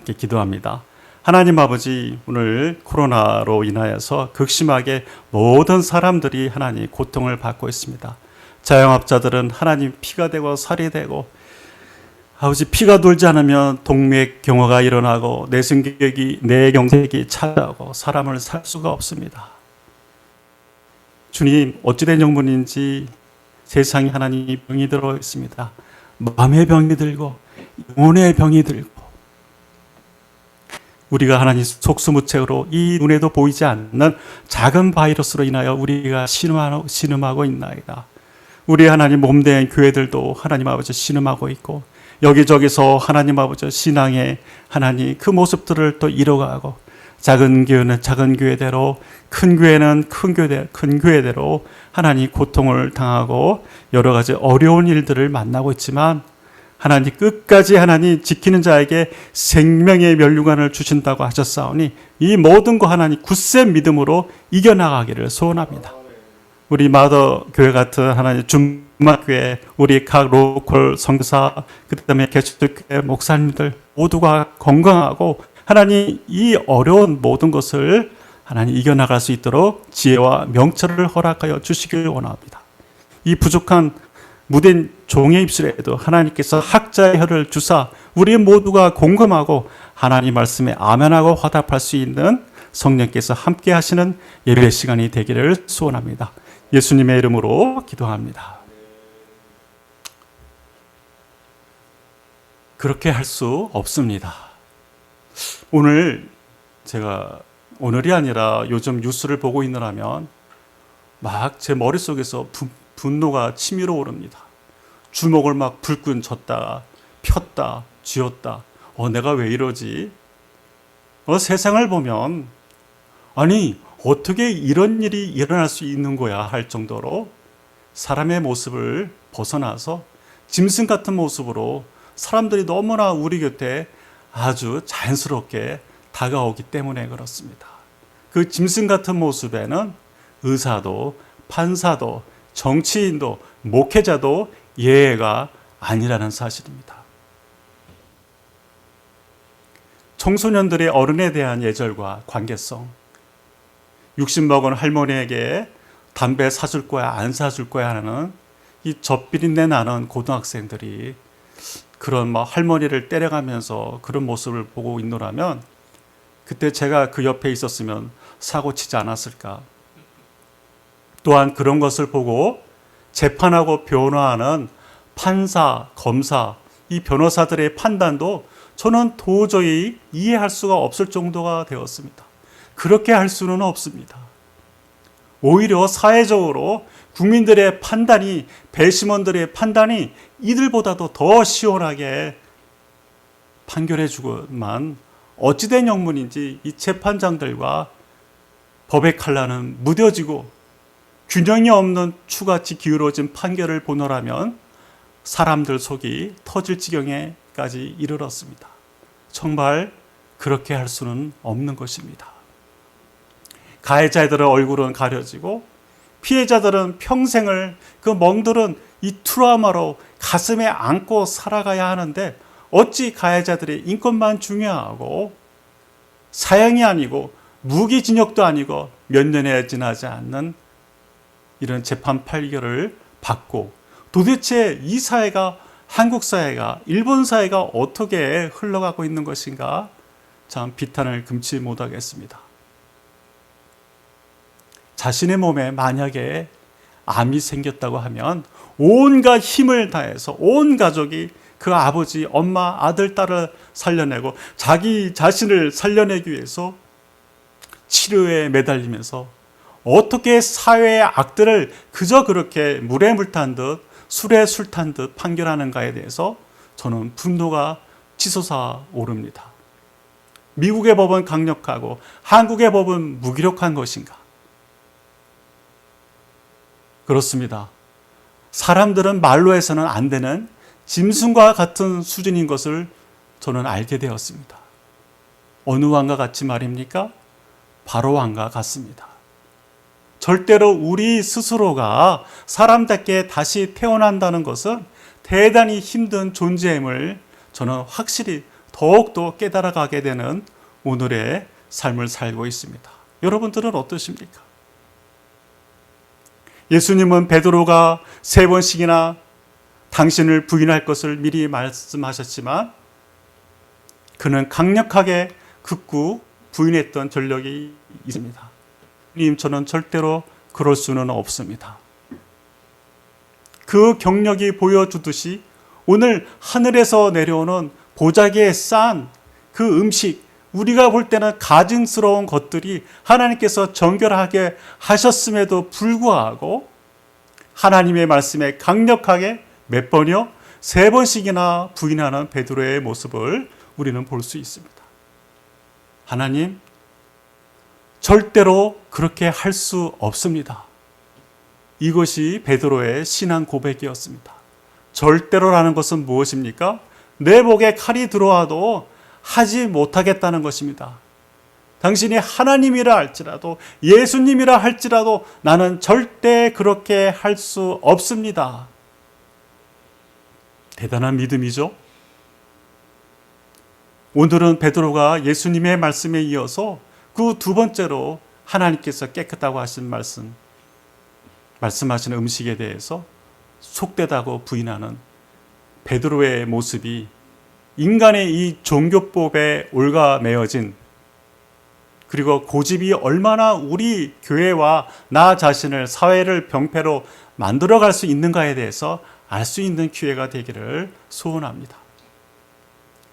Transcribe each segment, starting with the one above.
이렇게 기도합니다. 하나님 아버지, 오늘 코로나로 인하여서 극심하게 모든 사람들이 하나님 고통을 받고 있습니다. 자영업자들은 하나님 피가 되고 살이 되고, 아버지 피가 돌지 않으면 동맥경화가 일어나고 뇌경색이 찾아오고 사람을 살 수가 없습니다. 주님, 어찌된 영문인지 세상에 하나님 병이 들어 있습니다. 마음의 병이 들고 영혼의 병이 들고, 우리가 하나님 속수무책으로 이 눈에도 보이지 않는 작은 바이러스로 인하여 우리가 신음하고 있나이다. 우리 하나님 몸된 교회들도 하나님 아버지 신음하고 있고, 여기저기서 하나님 아버지 신앙의 하나님 그 모습들을 또 잃어가고, 작은 교회는 작은 교회대로, 큰 교회는 큰 교회대로 하나님 고통을 당하고 여러 가지 어려운 일들을 만나고 있지만, 하나님 끝까지 하나님 지키는 자에게 생명의 면류관을 주신다고 하셨사오니 이 모든 거 하나님 굳센 믿음으로 이겨나가기를 소원합니다. 우리 마더 교회 같은 하나님 준막교회, 우리 각 로컬 선교사, 그 다음에 개척교회 목사님들 모두가 건강하고 하나님 이 어려운 모든 것을 하나님 이겨나갈 수 있도록 지혜와 명철을 허락하여 주시길 원합니다. 이 부족한 무딘 종의 입술에도 하나님께서 학자의 혀를 주사 우리 모두가 공감하고 하나님 말씀에 아멘하고 화답할 수 있는 성령께서 함께 하시는 예배 시간이 되기를 소원합니다. 예수님의 이름으로 기도합니다. 그렇게 할 수 없습니다. 오늘이 아니라 요즘 뉴스를 보고 있느라면 막 제 머릿속에서 분노가 치밀어 오릅니다. 주먹을 막 불끈 졌다 폈다 쥐었다. 내가 왜 이러지? 세상을 보면 아니 어떻게 이런 일이 일어날 수 있는 거야 할 정도로 사람의 모습을 벗어나서 짐승 같은 모습으로 사람들이 너무나 우리 곁에 아주 자연스럽게 다가오기 때문에 그렇습니다. 그 짐승 같은 모습에는 의사도 판사도 정치인도 목회자도 예외가 아니라는 사실입니다. 청소년들의 어른에 대한 예절과 관계성, 60 먹은 할머니에게 담배 사줄 거야 안 사줄 거야 하는 이 젖비린내 나는 고등학생들이 그런 할머니를 때려가면서 그런 모습을 보고 있노라면, 그때 제가 그 옆에 있었으면 사고 치지 않았을까. 또한 그런 것을 보고 재판하고 변호하는 판사, 검사, 이 변호사들의 판단도 저는 도저히 이해할 수가 없을 정도가 되었습니다. 그렇게 할 수는 없습니다. 오히려 사회적으로 국민들의 판단이, 배심원들의 판단이 이들보다도 더 시원하게 판결해 주고만 어찌된 영문인지 이 재판장들과 법의 칼날은 무뎌지고 균형이 없는 추같이 기울어진 판결을 보노라면 사람들 속이 터질 지경에까지 이르렀습니다. 정말 그렇게 할 수는 없는 것입니다. 가해자들의 얼굴은 가려지고 피해자들은 평생을 그 멍들은 이 트라우마로 가슴에 안고 살아가야 하는데, 어찌 가해자들의 인권만 중요하고 사형이 아니고 무기징역도 아니고 몇 년에 지나지 않는 이런 재판 판결을 받고, 도대체 이 사회가, 한국 사회가, 일본 사회가 어떻게 흘러가고 있는 것인가 참 비탄을 금치 못하겠습니다. 자신의 몸에 만약에 암이 생겼다고 하면 온갖 힘을 다해서 온 가족이 그 아버지, 엄마, 아들, 딸을 살려내고 자기 자신을 살려내기 위해서 치료에 매달리면서 어떻게 사회의 악들을 그저 그렇게 물에 물 탄 듯 술에 술 탄 듯 판결하는가에 대해서 저는 분노가 치솟아 오릅니다. 미국의 법은 강력하고 한국의 법은 무기력한 것인가? 그렇습니다. 사람들은 말로 해서는 안 되는 짐승과 같은 수준인 것을 저는 알게 되었습니다. 어느 왕과 같이 말입니까? 바로 왕과 같습니다. 절대로 우리 스스로가 사람답게 다시 태어난다는 것은 대단히 힘든 존재임을 저는 확실히 더욱더 깨달아가게 되는 오늘의 삶을 살고 있습니다. 여러분들은 어떠십니까? 예수님은 베드로가 3번씩이나 당신을 부인할 것을 미리 말씀하셨지만 그는 강력하게 극구 부인했던 전력이 있습니다. 주님, 저는 절대로 그럴 수는 없습니다. 그 경력이 보여주듯이 오늘 하늘에서 내려오는 보자기에 싼 그 음식, 우리가 볼 때는 가증스러운 것들이 하나님께서 정결하게 하셨음에도 불구하고 하나님의 말씀에 강력하게 몇 번이요? 3번씩이나 부인하는 베드로의 모습을 우리는 볼 수 있습니다. 하나님, 절대로 그렇게 할 수 없습니다. 이것이 베드로의 신앙 고백이었습니다. 절대로라는 것은 무엇입니까? 내 목에 칼이 들어와도 하지 못하겠다는 것입니다. 당신이 하나님이라 할지라도 예수님이라 할지라도 나는 절대 그렇게 할 수 없습니다. 대단한 믿음이죠. 오늘은 베드로가 예수님의 말씀에 이어서 그 2번째로 하나님께서 깨끗하고 하신 말씀하시는 음식에 대해서 속되다고 부인하는 베드로의 모습이 인간의 이 종교법에 올가매어진, 그리고 고집이 얼마나 우리 교회와 나 자신을, 사회를 병폐로 만들어갈 수 있는가에 대해서 알 수 있는 기회가 되기를 소원합니다.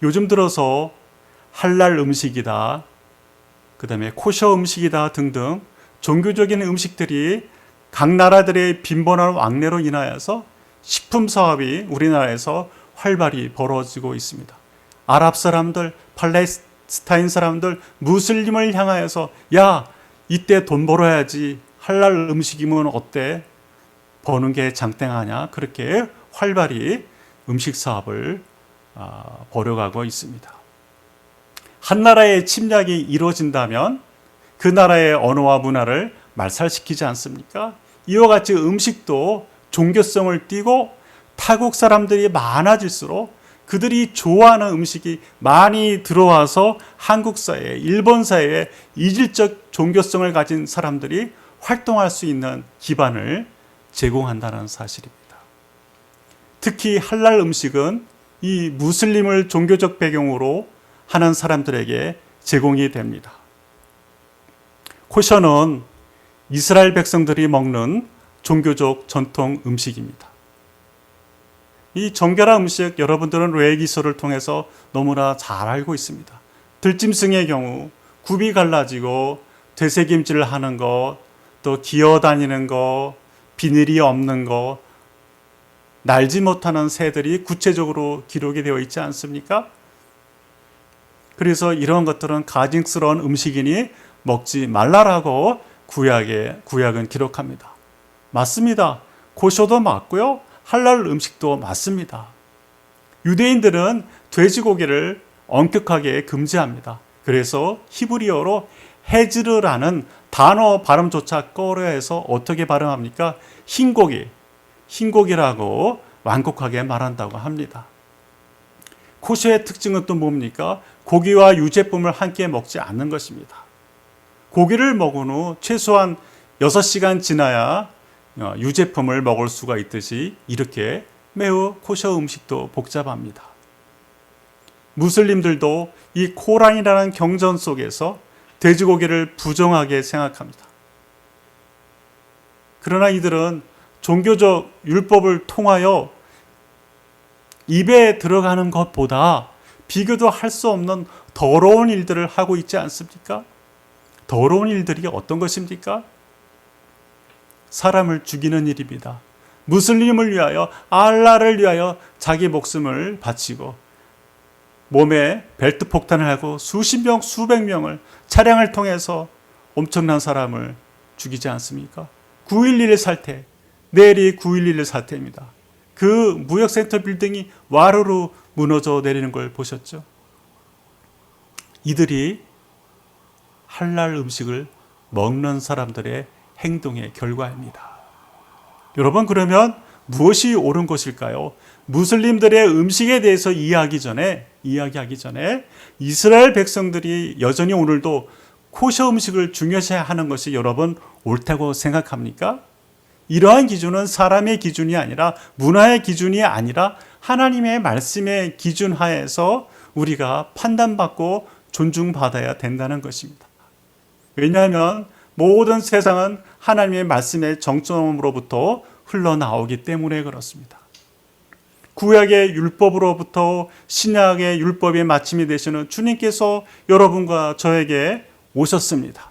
요즘 들어서 할랄 음식이다, 그 다음에 코셔 음식이다 등등 종교적인 음식들이 각 나라들의 빈번한 왕래로 인하여서 식품 사업이 우리나라에서 활발히 벌어지고 있습니다. 아랍 사람들, 팔레스타인 사람들, 무슬림을 향하여서 야, 이때 돈 벌어야지, 할랄 음식이면 어때? 버는 게 장땡하냐? 그렇게 활발히 음식 사업을 벌여가고 있습니다. 한 나라의 침략이 이루어진다면 그 나라의 언어와 문화를 말살시키지 않습니까? 이와 같이 음식도 종교성을 띠고 타국 사람들이 많아질수록 그들이 좋아하는 음식이 많이 들어와서 한국 사회에, 일본 사회에 이질적 종교성을 가진 사람들이 활동할 수 있는 기반을 제공한다는 사실입니다. 특히 할랄 음식은 이 무슬림을 종교적 배경으로 하는 사람들에게 제공이 됩니다. 코셔는 이스라엘 백성들이 먹는 종교적 전통 음식입니다. 이 정결한 음식 여러분들은 레위기서를 통해서 너무나 잘 알고 있습니다. 들짐승의 경우 굽이 갈라지고 되새김질을 하는 것, 또 기어다니는 것, 비늘이 없는 것, 날지 못하는 새들이 구체적으로 기록이 되어 있지 않습니까? 그래서 이런 것들은 가증스러운 음식이니 먹지 말라라고 구약은 기록합니다. 맞습니다. 고쇼도 맞고요. 할랄 음식도 맞습니다. 유대인들은 돼지고기를 엄격하게 금지합니다. 그래서 히브리어로 헤즈르라는 단어 발음조차 꺼려해서 어떻게 발음합니까? 흰고기라고 완곡하게 말한다고 합니다. 코셔의 특징은 또 뭡니까? 고기와 유제품을 함께 먹지 않는 것입니다. 고기를 먹은 후 최소한 6시간 지나야 유제품을 먹을 수가 있듯이 이렇게 매우 코셔 음식도 복잡합니다. 무슬림들도 이 코란이라는 경전 속에서 돼지고기를 부정하게 생각합니다. 그러나 이들은 종교적 율법을 통하여 입에 들어가는 것보다 비교도 할 수 없는 더러운 일들을 하고 있지 않습니까? 더러운 일들이 어떤 것입니까? 사람을 죽이는 일입니다. 무슬림을 위하여, 알라를 위하여 자기 목숨을 바치고 몸에 벨트 폭탄을 하고 수십 명, 수백 명을 차량을 통해서 엄청난 사람을 죽이지 않습니까? 9.11 사태, 내일이 9.11 사태입니다. 그 무역센터 빌딩이 와르르 무너져 내리는 걸 보셨죠? 이들이 할랄 음식을 먹는 사람들의 행동의 결과입니다. 여러분, 그러면 무엇이 옳은 것일까요? 무슬림들의 음식에 대해서 이해하기 전에 이야기하기 전에 이스라엘 백성들이 여전히 오늘도 코셔 음식을 중요시하는 것이 여러분 옳다고 생각합니까? 이러한 기준은 사람의 기준이 아니라 문화의 기준이 아니라 하나님의 말씀의 기준 하에서 우리가 판단받고 존중받아야 된다는 것입니다. 왜냐하면 모든 세상은 하나님의 말씀의 정점으로부터 흘러나오기 때문에 그렇습니다. 구약의 율법으로부터 신약의 율법의 마침이 되시는 주님께서 여러분과 저에게 오셨습니다.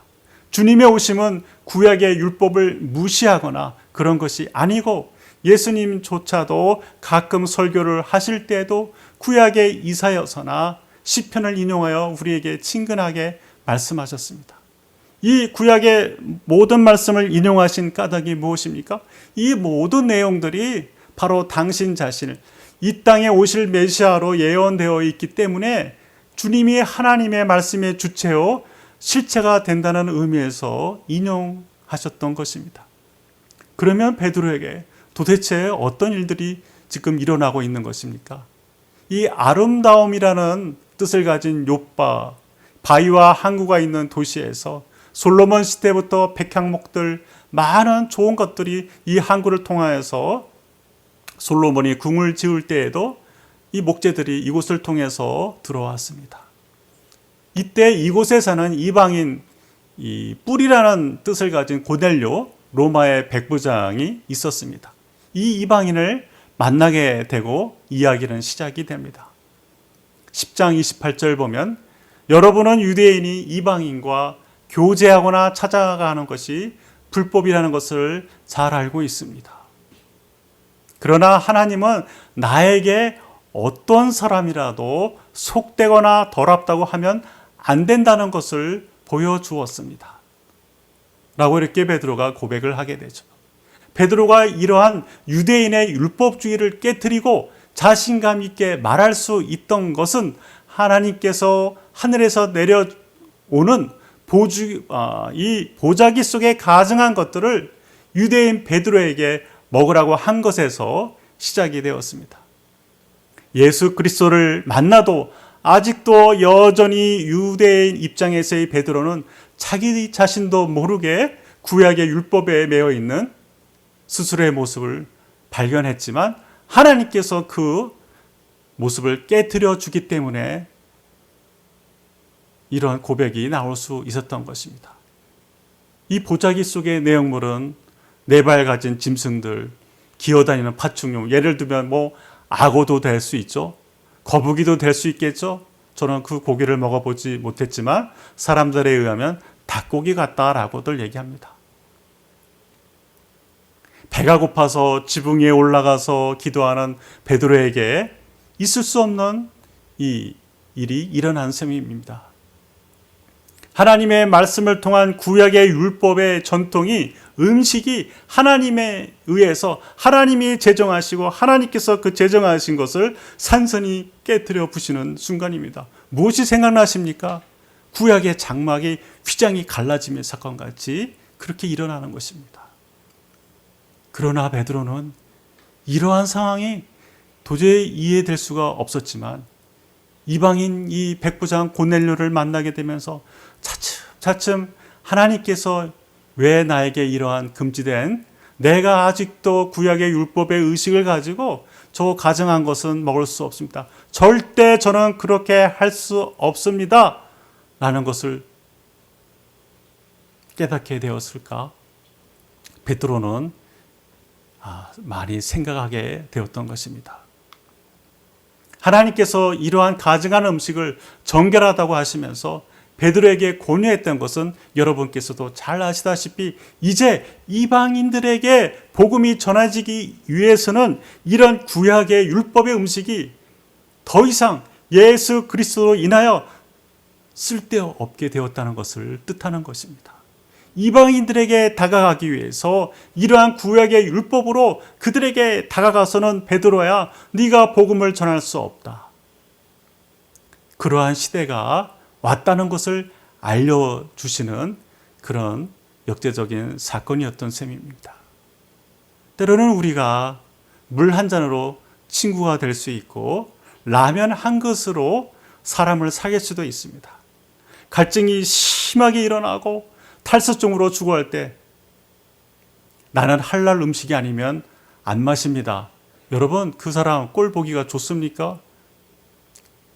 주님의 오심은 구약의 율법을 무시하거나 그런 것이 아니고 예수님조차도 가끔 설교를 하실 때도 구약의 이사야서나 시편을 인용하여 우리에게 친근하게 말씀하셨습니다. 이 구약의 모든 말씀을 인용하신 까닭이 무엇입니까? 이 모든 내용들이 바로 당신 자신을 이 땅에 오실 메시아로 예언되어 있기 때문에 주님이 하나님의 말씀의 주체요 실체가 된다는 의미에서 인용하셨던 것입니다. 그러면 베드로에게 도대체 어떤 일들이 지금 일어나고 있는 것입니까? 이 아름다움이라는 뜻을 가진 욥바, 바위와 항구가 있는 도시에서 솔로몬 시대부터 백향목들 많은 좋은 것들이 이 항구를 통하여서 솔로몬이 궁을 지을 때에도 이 목재들이 이곳을 통해서 들어왔습니다. 이때 이곳에 사는 이방인, 이 뿔이라는 뜻을 가진 고넬료 로마의 백부장이 있었습니다. 이 이방인을 만나게 되고 이야기는 시작이 됩니다. 10장 28절 보면 여러분은 유대인이 이방인과 교제하거나 찾아가는 것이 불법이라는 것을 잘 알고 있습니다. 그러나 하나님은 나에게 어떤 사람이라도 속되거나 더럽다고 하면 안 된다는 것을 보여주었습니다. 라고 이렇게 베드로가 고백을 하게 되죠. 베드로가 이러한 유대인의 율법주의를 깨트리고 자신감 있게 말할 수 있던 것은 하나님께서 하늘에서 내려오는 이 보자기 속에 가증한 것들을 유대인 베드로에게 먹으라고 한 것에서 시작이 되었습니다. 예수 그리스도를 만나도 아직도 여전히 유대인 입장에서의 베드로는 자기 자신도 모르게 구약의 율법에 매여 있는 스스로의 모습을 발견했지만 하나님께서 그 모습을 깨트려 주기 때문에 이런 고백이 나올 수 있었던 것입니다. 이 보자기 속의 내용물은 네 발 가진 짐승들, 기어다니는 파충류, 예를 들면 악어도 될 수 있죠. 거북이도 될 수 있겠죠. 저는 그 고기를 먹어보지 못했지만 사람들에 의하면 닭고기 같다라고들 얘기합니다. 배가 고파서 지붕 위에 올라가서 기도하는 베드로에게 있을 수 없는 이 일이 일어난 셈입니다. 하나님의 말씀을 통한 구약의 율법의 전통이 음식이 하나님에 의해서 하나님이 제정하시고 하나님께서 그 제정하신 것을 산산히 깨트려 부시는 순간입니다. 무엇이 생각나십니까? 구약의 장막이 휘장이 갈라짐의 사건같이 그렇게 일어나는 것입니다. 그러나 베드로는 이러한 상황이 도저히 이해될 수가 없었지만 이방인 이 백부장 고넬료를 만나게 되면서 차츰 하나님께서 왜 나에게 이러한 금지된 내가 아직도 구약의 율법의 의식을 가지고 저 가정한 것은 먹을 수 없습니다. 절대 저는 그렇게 할 수 없습니다. 라는 것을 깨닫게 되었을까? 베드로는 많이 생각하게 되었던 것입니다. 하나님께서 이러한 가증한 음식을 정결하다고 하시면서 베드로에게 권유했던 것은 여러분께서도 잘 아시다시피 이제 이방인들에게 복음이 전해지기 위해서는 이런 구약의 율법의 음식이 더 이상 예수 그리스도로 인하여 쓸데없게 되었다는 것을 뜻하는 것입니다. 이방인들에게 다가가기 위해서 이러한 구약의 율법으로 그들에게 다가가서는 베드로야 네가 복음을 전할 수 없다. 그러한 시대가 왔다는 것을 알려주시는 그런 역대적인 사건이었던 셈입니다. 때로는 우리가 물 한 잔으로 친구가 될 수 있고 라면 한 그릇으로 사람을 사귈 수도 있습니다. 갈증이 심하게 일어나고 탈수증으로 죽어갈 때 나는 할랄 음식이 아니면 안 마십니다. 여러분, 그 사람 꼴 보기가 좋습니까?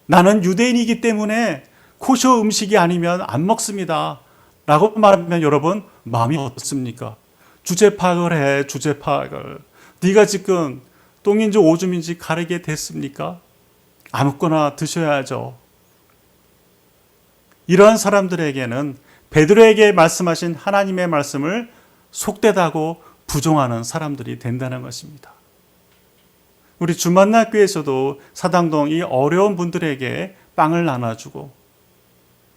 나는 유대인이기 때문에 코셔 음식이 아니면 안 먹습니다. 라고 말하면 여러분 마음이 어떻습니까? 주제 파악을 해. 주제 파악을. 네가 지금 똥인지 오줌인지 가리게 됐습니까? 아무거나 드셔야죠. 이러한 사람들에게는 베드로에게 말씀하신 하나님의 말씀을 속되다고 부정하는 사람들이 된다는 것입니다. 우리 주만나교에서도 사당동 이 어려운 분들에게 빵을 나눠주고,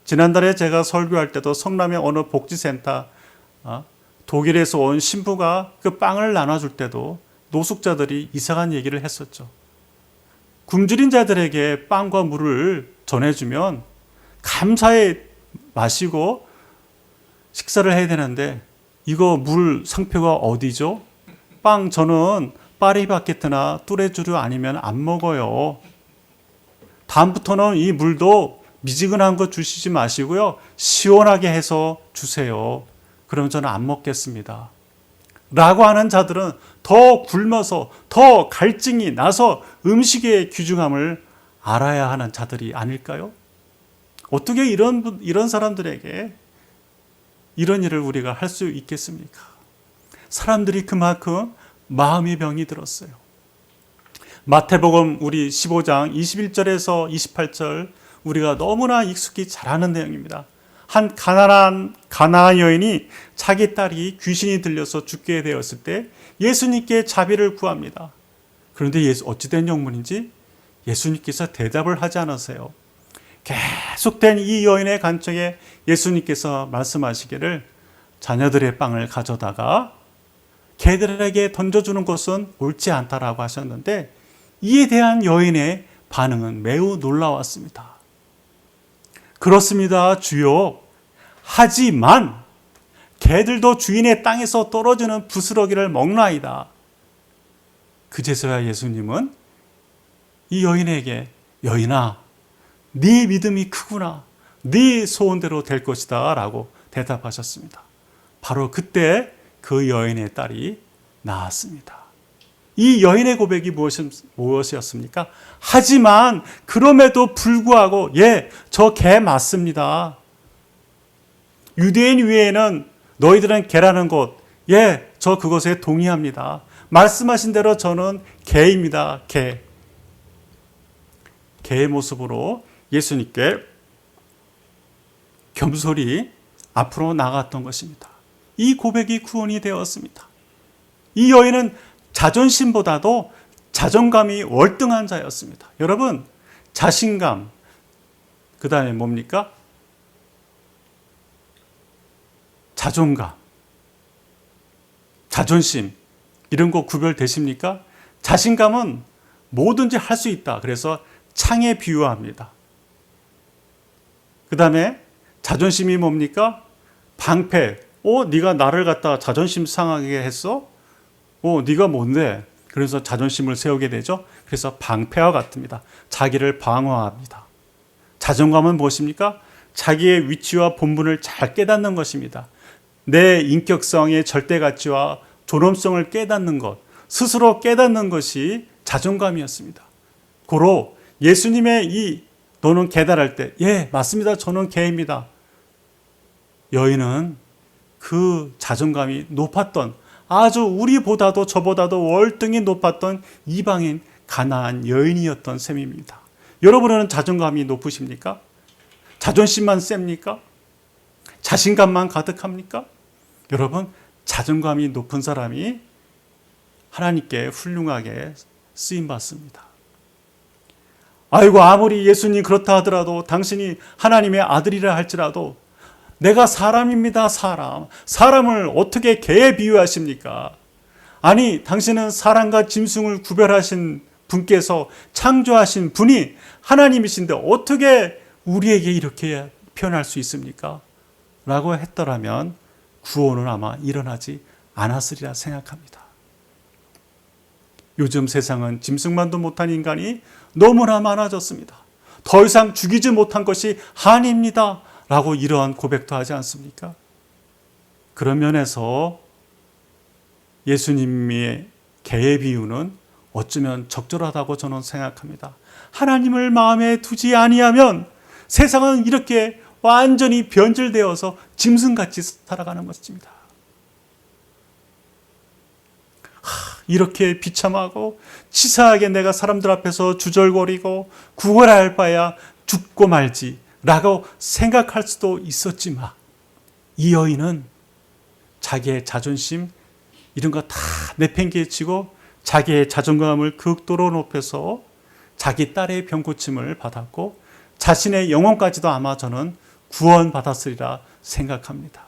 지난달에 제가 설교할 때도 성남의 어느 복지센터 독일에서 온 신부가 그 빵을 나눠줄 때도 노숙자들이 이상한 얘기를 했었죠. 굶주린 자들에게 빵과 물을 전해주면 감사히 마시고 식사를 해야 되는데, 이거 물 상표가 어디죠? 빵 저는 파리바게트나 뚜레쥬르 아니면 안 먹어요. 다음부터는 이 물도 미지근한 거 주시지 마시고요, 시원하게 해서 주세요. 그럼 저는 안 먹겠습니다. 라고 하는 자들은 더 굶어서 더 갈증이 나서 음식의 귀중함을 알아야 하는 자들이 아닐까요? 어떻게 이런 사람들에게 이런 일을 우리가 할 수 있겠습니까? 사람들이 그만큼 마음의 병이 들었어요. 마태복음 우리 15장 21절에서 28절 우리가 너무나 익숙히 잘 아는 내용입니다. 한 가나안 여인이 자기 딸이 귀신이 들려서 죽게 되었을 때 예수님께 자비를 구합니다. 그런데 어찌된 영문인지 예수님께서 대답을 하지 않으세요. 계속된 이 여인의 간청에 예수님께서 말씀하시기를 자녀들의 빵을 가져다가 개들에게 던져주는 것은 옳지 않다라고 하셨는데, 이에 대한 여인의 반응은 매우 놀라웠습니다. 그렇습니다, 주여. 하지만 개들도 주인의 땅에서 떨어지는 부스러기를 먹나이다. 그제서야 예수님은 이 여인에게, 여인아, 네 믿음이 크구나. 네 소원대로 될 것이다 라고 대답하셨습니다. 바로 그때 그 여인의 딸이 나았습니다. 이 여인의 고백이 무엇이었습니까? 하지만 그럼에도 불구하고 저 개 맞습니다. 유대인 위에는 너희들은 개라는 것, 저 그것에 동의합니다. 말씀하신 대로 저는 개입니다. 개의 모습으로 예수님께 겸손히 앞으로 나갔던 것입니다. 이 고백이 구원이 되었습니다. 이 여인은 자존심보다도 자존감이 월등한 자였습니다. 여러분, 자신감, 그 다음에 뭡니까? 자존감, 자존심, 이런 거 구별되십니까? 자신감은 뭐든지 할 수 있다. 그래서 창에 비유합니다. 그 다음에 자존심이 뭡니까? 방패. 네가 나를 갖다 자존심 상하게 했어? 네가 뭔데? 그래서 자존심을 세우게 되죠. 그래서 방패와 같습니다. 자기를 방어합니다. 자존감은 무엇입니까? 자기의 위치와 본분을 잘 깨닫는 것입니다. 내 인격성의 절대 가치와 존엄성을 깨닫는 것, 스스로 깨닫는 것이 자존감이었습니다. 고로 예수님의 너는 개달할 때, 맞습니다. 저는 개입니다. 여인은 그 자존감이 높았던, 아주 우리보다도 저보다도 월등히 높았던 이방인 가나안 여인이었던 셈입니다. 여러분은 자존감이 높으십니까? 자존심만 셉니까? 자신감만 가득합니까? 여러분, 자존감이 높은 사람이 하나님께 훌륭하게 쓰임받습니다. 아이고, 아무리 예수님 그렇다 하더라도, 당신이 하나님의 아들이라 할지라도, 내가 사람입니다. 사람을 어떻게 개에 비유하십니까? 아니, 당신은 사람과 짐승을 구별하신 분께서 창조하신 분이 하나님이신데 어떻게 우리에게 이렇게 표현할 수 있습니까? 라고 했더라면 구원은 아마 일어나지 않았으리라 생각합니다. 요즘 세상은 짐승만도 못한 인간이 너무나 많아졌습니다. 더 이상 죽이지 못한 것이 한입니다. 라고 이러한 고백도 하지 않습니까? 그런 면에서 예수님의 개의 비유는 어쩌면 적절하다고 저는 생각합니다. 하나님을 마음에 두지 아니하면 세상은 이렇게 완전히 변질되어서 짐승같이 살아가는 것입니다. 이렇게 비참하고 치사하게 내가 사람들 앞에서 주절거리고 구걸할 바야 죽고 말지 라고 생각할 수도 있었지만 이 여인은 자기의 자존심 이런 거 다 내팽개치고 자기의 자존감을 극도로 높여서 자기 딸의 병고침을 받았고 자신의 영혼까지도 아마 저는 구원받았으리라 생각합니다.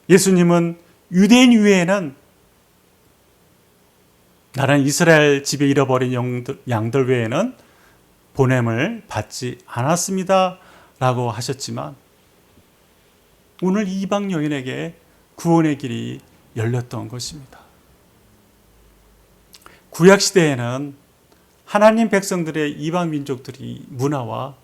예수님은 유대인 위에는 나는 이스라엘 집에 잃어버린 양들 외에는 보냄을 받지 않았습니다 라고 하셨지만 오늘 이방 여인에게 구원의 길이 열렸던 것입니다. 구약시대에는 하나님 백성들의 이방 민족들이 문화와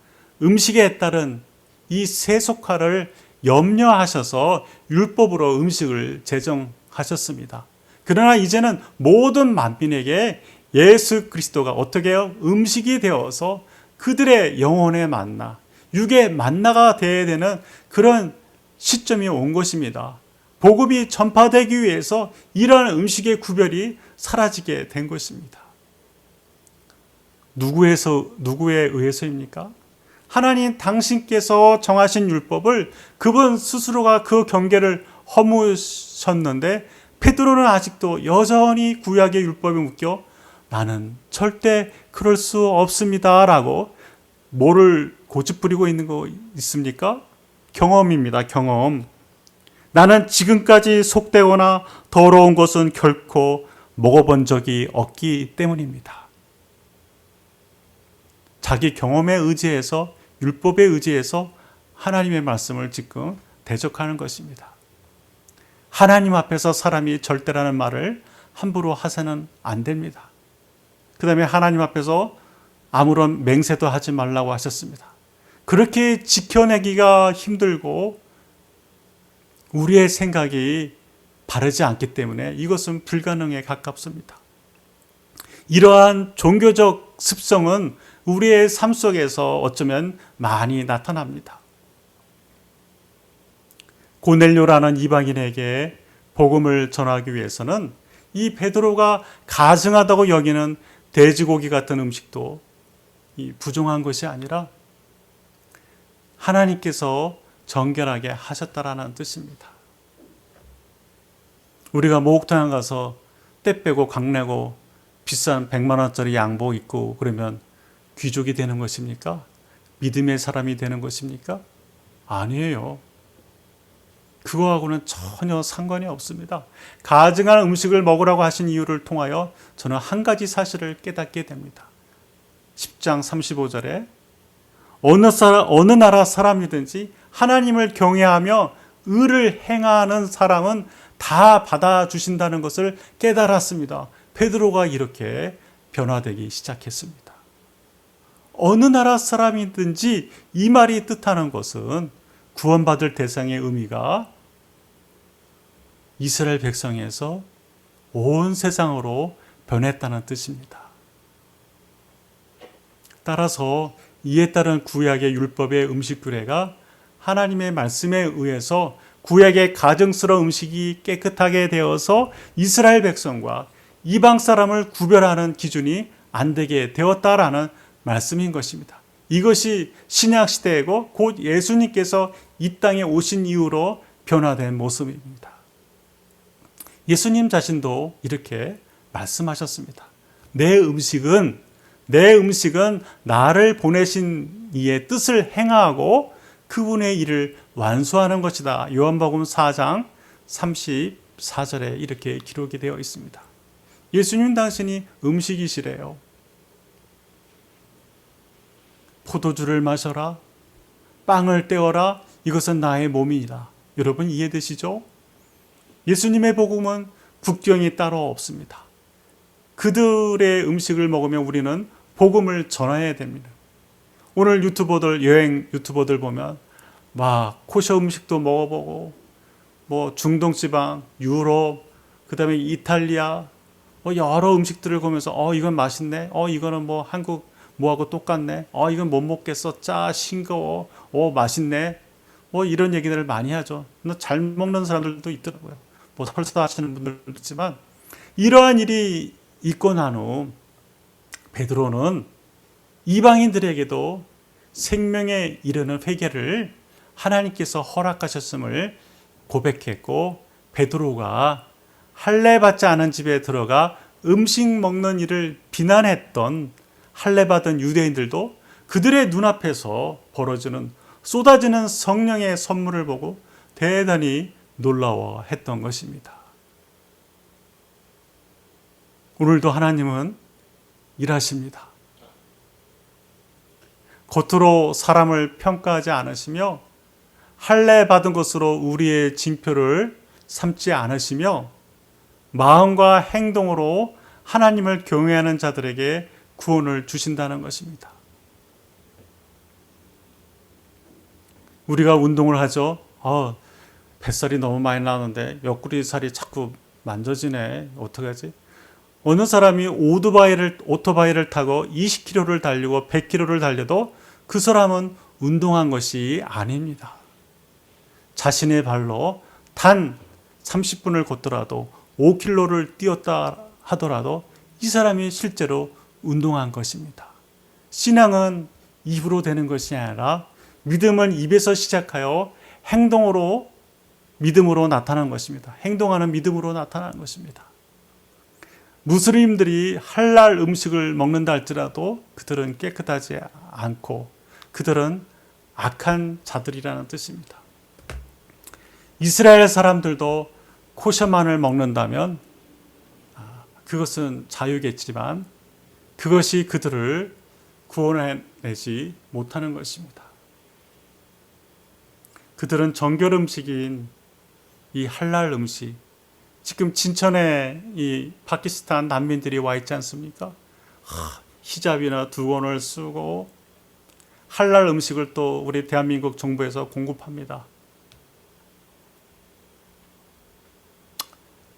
음식에 따른 이 세속화를 염려하셔서 율법으로 음식을 제정하셨습니다. 그러나 이제는 모든 만민에게 예수 그리스도가 어떻게 해요? 음식이 되어서 그들의 영혼의 만나, 육의 만나가 되어야 되는 그런 시점이 온 것입니다. 복음이 전파되기 위해서 이러한 음식의 구별이 사라지게 된 것입니다. 누구에 의해서입니까? 하나님 당신께서 정하신 율법을 그분 스스로가 그 경계를 허무셨는데 베드로는 아직도 여전히 구약의 율법에 묶여 나는 절대 그럴 수 없습니다 라고 뭐를 고집부리고 있는 거 있습니까? 경험입니다. 경험. 나는 지금까지 속되거나 더러운 것은 결코 먹어본 적이 없기 때문입니다. 자기 경험에 의지해서 율법에 의지해서 하나님의 말씀을 지금 대적하는 것입니다. 하나님 앞에서 사람이 절대라는 말을 함부로 하서는 안 됩니다. 그 다음에 하나님 앞에서 아무런 맹세도 하지 말라고 하셨습니다. 그렇게 지켜내기가 힘들고 우리의 생각이 바르지 않기 때문에 이것은 불가능에 가깝습니다. 이러한 종교적 습성은 우리의 삶 속에서 어쩌면 많이 나타납니다. 고넬료라는 이방인에게 복음을 전하기 위해서는 이 베드로가 가증하다고 여기는 돼지고기 같은 음식도 부정한 것이 아니라 하나님께서 정결하게 하셨다라는 뜻입니다. 우리가 목욕탕에 가서 때 빼고 강내고 비싼 100만 원짜리 양복 입고 그러면 귀족이 되는 것입니까? 믿음의 사람이 되는 것입니까? 아니에요. 그거하고는 전혀 상관이 없습니다. 가증한 음식을 먹으라고 하신 이유를 통하여 저는 한 가지 사실을 깨닫게 됩니다. 10장 35절에 어느 나라 사람이든지 하나님을 경외하며 의를 행하는 사람은 다 받아주신다는 것을 깨달았습니다. 베드로가 이렇게 변화되기 시작했습니다. 어느 나라 사람이든지 이 말이 뜻하는 것은 구원받을 대상의 의미가 이스라엘 백성에서 온 세상으로 변했다는 뜻입니다. 따라서 이에 따른 구약의 율법의 음식 규례가 하나님의 말씀에 의해서 구약의 가증스러운 음식이 깨끗하게 되어서 이스라엘 백성과 이방 사람을 구별하는 기준이 안 되게 되었다라는 말씀인 것입니다. 이것이 신약 시대이고 곧 예수님께서 이 땅에 오신 이후로 변화된 모습입니다. 예수님 자신도 이렇게 말씀하셨습니다. 내 음식은 나를 보내신 이의 뜻을 행하고 그분의 일을 완수하는 것이다. 요한복음 4장 34절에 이렇게 기록이 되어 있습니다. 예수님 당신이 음식이시래요. 포도주를 마셔라. 빵을 떼어라. 이것은 나의 몸이다. 여러분 이해되시죠? 예수님의 복음은 국경이 따로 없습니다. 그들의 음식을 먹으면 우리는 복음을 전해야 됩니다. 오늘 유튜버들, 여행 유튜버들 보면 막 코셔 음식도 먹어보고 뭐 중동 지방, 유럽, 그다음에 이탈리아 뭐 여러 음식들을 보면서 이건 맛있네. 이거는 뭐 한국 뭐하고 똑같네. 이건 못 먹겠어. 짜, 싱거워. 맛있네. 뭐 이런 얘기들을 많이 하죠. 잘 먹는 사람들도 있더라고요. 뭐 설사 하시는 분들도 있지만 이러한 일이 있고 난 후 베드로는 이방인들에게도 생명에 이르는 회개를 하나님께서 허락하셨음을 고백했고, 베드로가 할례 받지 않은 집에 들어가 음식 먹는 일을 비난했던 할례 받은 유대인들도 그들의 눈앞에서 벌어지는 쏟아지는 성령의 선물을 보고 대단히 놀라워했던 것입니다. 오늘도 하나님은 일하십니다. 겉으로 사람을 평가하지 않으시며 할례 받은 것으로 우리의 징표를 삼지 않으시며 마음과 행동으로 하나님을 경외하는 자들에게 구원을 주신다는 것입니다. 우리가 운동을 하죠. 뱃살이 너무 많이 나는데 옆구리 살이 자꾸 만져지네. 어떡하지? 어느 사람이 오토바이를 타고 20km를 달리고 100km를 달려도 그 사람은 운동한 것이 아닙니다. 자신의 발로 단 30분을 걷더라도 5km를 뛰었다 하더라도 이 사람이 실제로 운동한 것입니다. 신앙은 입으로 되는 것이 아니라 믿음은 입에서 시작하여 행동으로 믿음으로 나타나는 것입니다. 행동하는 믿음으로 나타나는 것입니다. 무슬림들이 할랄 음식을 먹는다 할지라도 그들은 깨끗하지 않고 그들은 악한 자들이라는 뜻입니다. 이스라엘 사람들도 코셔만을 먹는다면 그것은 자유겠지만 그것이 그들을 구원해내지 못하는 것입니다. 그들은 정결 음식인 이 할랄 음식, 지금 진천에 이 파키스탄 난민들이 와 있지 않습니까? 히잡이나 두건을 쓰고 할랄 음식을 또 우리 대한민국 정부에서 공급합니다.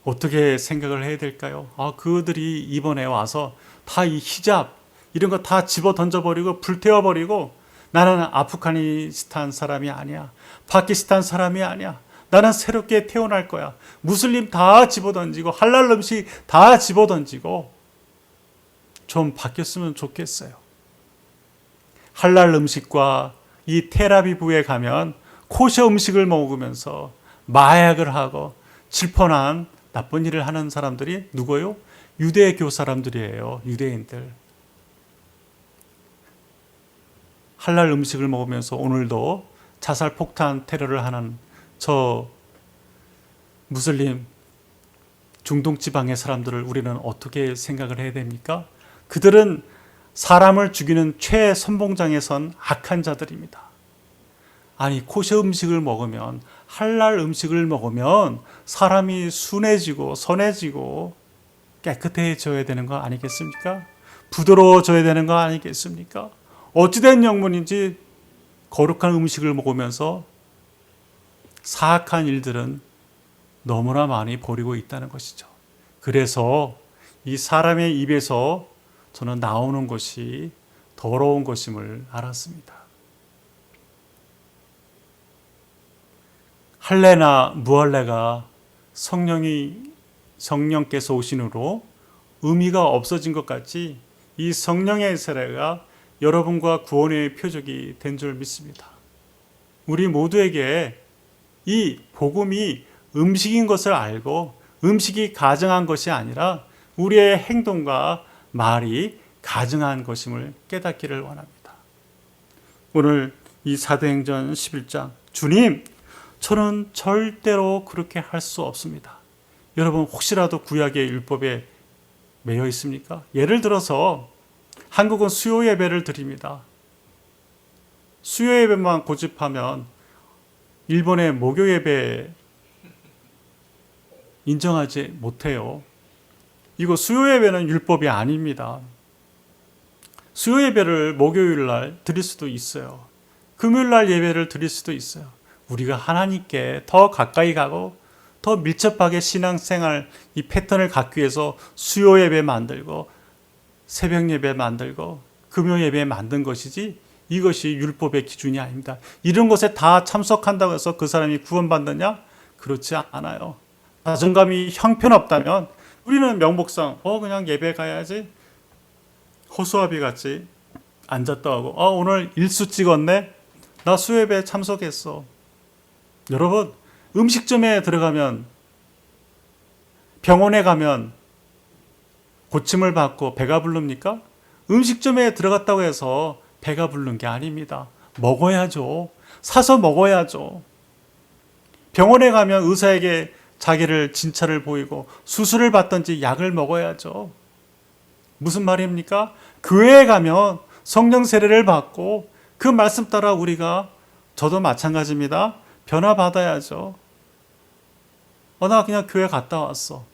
어떻게 생각을 해야 될까요? 그들이 이번에 와서 다 이 히잡 이런 거 다 집어 던져버리고 불태워버리고 나는 아프가니스탄 사람이 아니야. 파키스탄 사람이 아니야. 나는 새롭게 태어날 거야. 무슬림 다 집어던지고 할랄 음식 다 집어던지고 좀 바뀌었으면 좋겠어요. 할랄 음식과 이 테라비브에 가면 코셔 음식을 먹으면서 마약을 하고 질펀한 나쁜 일을 하는 사람들이 누구예요? 유대교 사람들이에요. 유대인들. 할랄 음식을 먹으면서 오늘도 자살 폭탄 테러를 하는 저 무슬림 중동 지방의 사람들을 우리는 어떻게 생각을 해야 됩니까? 그들은 사람을 죽이는 최선봉장에 선 악한 자들입니다. 아니 코셔 음식을 먹으면 할랄 음식을 먹으면 사람이 순해지고 선해지고 깨끗해져야 되는 거 아니겠습니까? 부드러워져야 되는 거 아니겠습니까? 어찌된 영문인지 거룩한 음식을 먹으면서 사악한 일들은 너무나 많이 벌이고 있다는 것이죠. 그래서 이 사람의 입에서 저는 나오는 것이 더러운 것임을 알았습니다. 할례나 무할례가 성령께서 오신 후로 의미가 없어진 것 같이 이 성령의 세례가 여러분과 구원의 표적이 된 줄 믿습니다. 우리 모두에게 이 복음이 음식인 것을 알고 음식이 가증한 것이 아니라 우리의 행동과 말이 가증한 것임을 깨닫기를 원합니다. 오늘 이 사도행전 11장 주님 저는 절대로 그렇게 할 수 없습니다. 여러분 혹시라도 구약의 율법에 매여 있습니까? 예를 들어서 한국은 수요 예배를 드립니다. 수요 예배만 고집하면 일본의 목요 예배 인정하지 못해요. 이거 수요 예배는 율법이 아닙니다. 수요 예배를 목요일 날 드릴 수도 있어요. 금요일 날 예배를 드릴 수도 있어요. 우리가 하나님께 더 가까이 가고 더 밀접하게 신앙생활 이 패턴을 갖기 위해서 수요 예배 만들고 새벽 예배 만들고 금요 예배 만든 것이지, 이것이 율법의 기준이 아닙니다. 이런 것에 다 참석한다고 해서 그 사람이 구원받느냐? 그렇지 않아요. 자존감이 형편없다면 우리는 명목상 그냥 예배 가야지, 호수아비 같이 앉았다 하고 오늘 일수 찍었네, 나 수요예배 참석했어. 여러분, 음식점에 들어가면, 병원에 가면 고침을 받고 배가 부릅니까? 음식점에 들어갔다고 해서 배가 부른 게 아닙니다. 먹어야죠. 사서 먹어야죠. 병원에 가면 의사에게 자기를 진찰을 보이고 수술을 받든지 약을 먹어야죠. 무슨 말입니까? 교회에 가면 성령 세례를 받고 그 말씀 따라 우리가, 저도 마찬가지입니다, 변화받아야죠. 나 그냥 교회 갔다 왔어.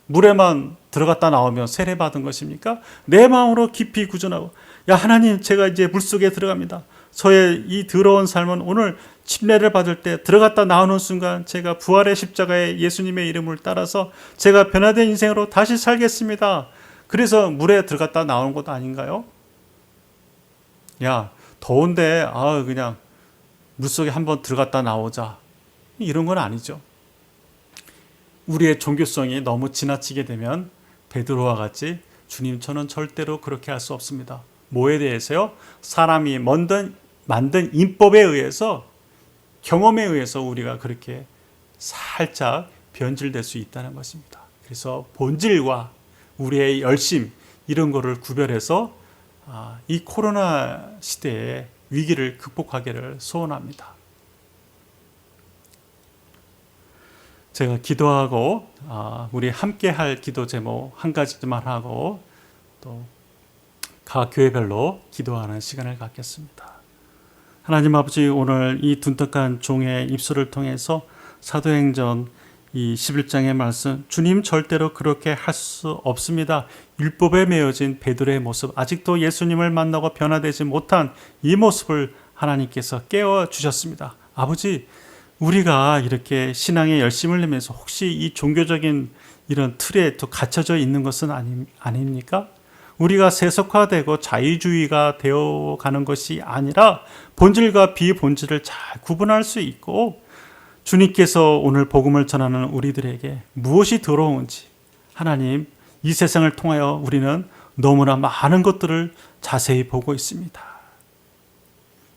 물에만 들어갔다 나오면 세례받은 것입니까? 내 마음으로 깊이 구전하고, 하나님, 제가 이제 물속에 들어갑니다. 저의 이 더러운 삶은 오늘 침례를 받을 때 들어갔다 나오는 순간 제가 부활의 십자가에 예수님의 이름을 따라서 제가 변화된 인생으로 다시 살겠습니다. 그래서 물에 들어갔다 나오는 것 아닌가요? 더운데 그냥 물속에 한번 들어갔다 나오자, 이런 건 아니죠. 우리의 종교성이 너무 지나치게 되면 베드로와 같이, 주님, 저는 절대로 그렇게 할 수 없습니다. 뭐에 대해서요? 사람이 만든 인법에 의해서, 경험에 의해서 우리가 그렇게 살짝 변질될 수 있다는 것입니다. 그래서 본질과 우리의 열심, 이런 거를 구별해서 이 코로나 시대의 위기를 극복하기를 소원합니다. 제가 기도하고 우리 함께 할 기도 제목 한 가지만 하고 또 각 교회별로 기도하는 시간을 갖겠습니다. 하나님 아버지, 오늘 이 둔탁한 종의 입술을 통해서 사도행전 이 11장의 말씀, 주님 절대로 그렇게 할 수 없습니다. 율법에 매여진 베드로의 모습, 아직도 예수님을 만나고 변화되지 못한 이 모습을 하나님께서 깨워주셨습니다. 아버지, 우리가 이렇게 신앙에 열심을 내면서 혹시 이 종교적인 이런 틀에 또 갇혀져 있는 것은 아닙니까? 우리가 세속화되고 자유주의가 되어가는 것이 아니라 본질과 비본질을 잘 구분할 수 있고, 주님께서 오늘 복음을 전하는 우리들에게 무엇이 더러운지, 하나님, 이 세상을 통하여 우리는 너무나 많은 것들을 자세히 보고 있습니다.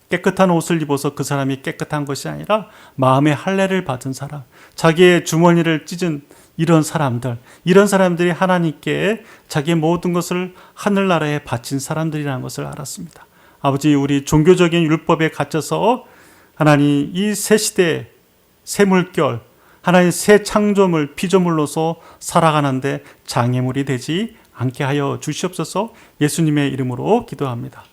깨끗한 옷을 입어서 그 사람이 깨끗한 것이 아니라 마음의 할례를 받은 사람, 자기의 주머니를 찢은 이런 사람들이 하나님께 자기의 모든 것을 하늘나라에 바친 사람들이라는 것을 알았습니다. 아버지, 우리 종교적인 율법에 갇혀서 하나님, 이 새 시대, 새 물결, 하나님 새 창조물, 피조물로서 살아가는데 장애물이 되지 않게 하여 주시옵소서. 예수님의 이름으로 기도합니다.